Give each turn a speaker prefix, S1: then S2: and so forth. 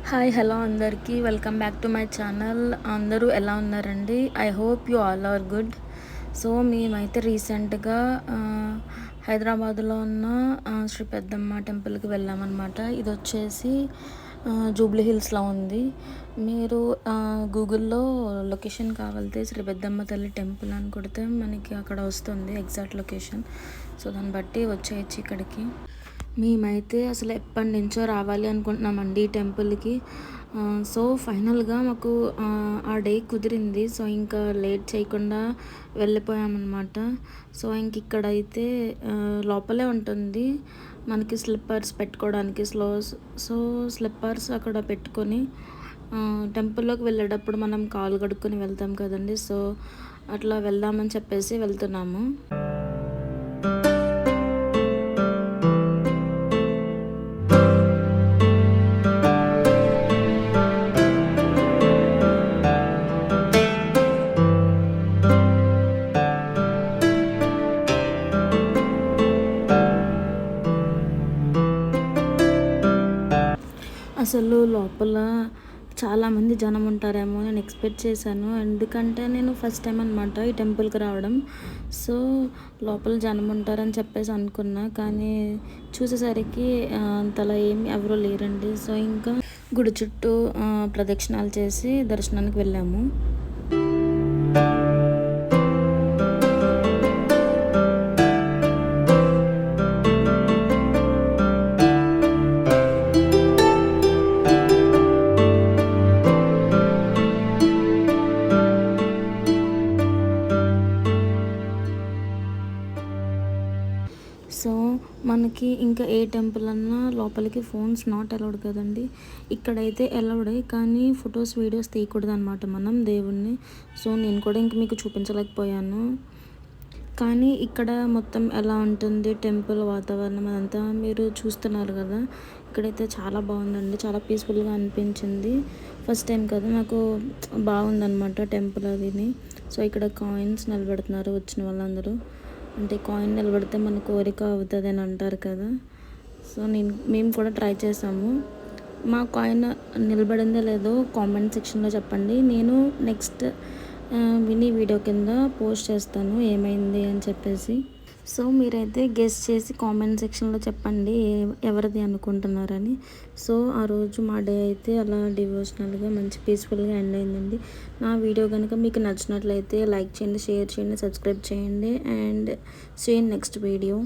S1: Hi hello అందరికీ welcome back to my channel. అందరూ ఎలా ఉన్నారండి? I hope you all are good. So మేమైతే రీసెంట్గా హైదరాబాద్లో ఉన్న శ్రీ పెద్దమ్మ టెంపుల్కి వెళ్ళామన్నమాట. ఇది వచ్చేసి జూబ్లీ హిల్స్లో ఉంది. మీరు గూగుల్లో లొకేషన్ కావాలితే శ్రీ పెద్దమ్మ తల్లి టెంపుల్ అని కొడితే మనకి అక్కడ వస్తుంది ఎగ్జాక్ట్ లొకేషన్. సో దాన్ని బట్టి వచ్చేయచ్చు ఇక్కడికి. మేమైతే అసలు ఎప్పటి నుంచో రావాలి అనుకుంటున్నామండి ఈ టెంపుల్కి. సో ఫైనల్గా మాకు ఆ డే కుదిరింది. సో ఇంకా లేట్ చేయకుండా వెళ్ళిపోయామన్నమాట. సో ఇంక ఇక్కడైతే లోపలే ఉంటుంది మనకి స్లిప్పర్స్ పెట్టుకోవడానికి. సో స్లిప్పర్స్ అక్కడ పెట్టుకొని టెంపుల్లోకి వెళ్ళేటప్పుడు మనం కాలు కడుక్కొని వెళ్తాం కదండి. సో అట్లా వెళ్దామని చెప్పేసి వెళ్తున్నాము. అసలు లోపల చాలామంది జనం ఉంటారేమో నేను ఎక్స్పెక్ట్ చేశాను. ఎందుకంటే నేను ఫస్ట్ టైం అనమాట ఈ టెంపుల్కి రావడం. సో లోపల జనం ఉంటారని చెప్పేసి అనుకున్నా, కానీ చూసేసరికి అంతలా ఏమి ఎవరూ లేరండి. సో ఇంకా గుడి చుట్టూ ప్రదక్షిణాలు చేసి దర్శనానికి వెళ్ళాము. సో మనకి ఇంకా ఏ టెంపుల్ అన్నా లోపలికి ఫోన్స్ నాట్ అలౌడ్ కదండి. ఇక్కడైతే అలౌడే, కానీ ఫొటోస్ వీడియోస్ తీయకూడదు అనమాట మనం దేవుణ్ణి. సో నేను కూడా ఇంక మీకు చూపించలేకపోయాను. కానీ ఇక్కడ మొత్తం ఎలా ఉంటుంది టెంపుల్ వాతావరణం అదంతా మీరు చూస్తున్నారు కదా. ఇక్కడైతే చాలా బాగుందండి, చాలా పీస్ఫుల్గా అనిపించింది. ఫస్ట్ టైం కదా, నాకు బాగుందన్నమాట టెంపుల్ అదిని. సో ఇక్కడ కాయిన్స్ నిలబెడుతున్నారు వచ్చిన వాళ్ళందరూ. అంటే కాయిన్ నిలబడితే మన కోరిక అవుతుంది అని అంటారు కదా. సో మేము కూడా ట్రై చేసాము. మా కాయిన్ నిలబడిందో లేదో కామెంట్ సెక్షన్లో చెప్పండి. నేను నెక్స్ట్ మినీ వీడియో కింద పోస్ట్ చేస్తాను ఏమైంది అని చెప్పేసి. సో మీరైతే గెస్ చేసి కామెంట్ సెక్షన్లో చెప్పండి ఎవరిది అనుకుంటున్నారని. సో ఆ రోజు మా డే అయితే అలా డివోషనల్గా మంచి పీస్ఫుల్గా ఎండ్ అయిందండి. నా వీడియో కనుక మీకు నచ్చినట్లయితే లైక్ చేయండి, షేర్ చేయండి, సబ్స్క్రైబ్ చేయండి. And see you in next video.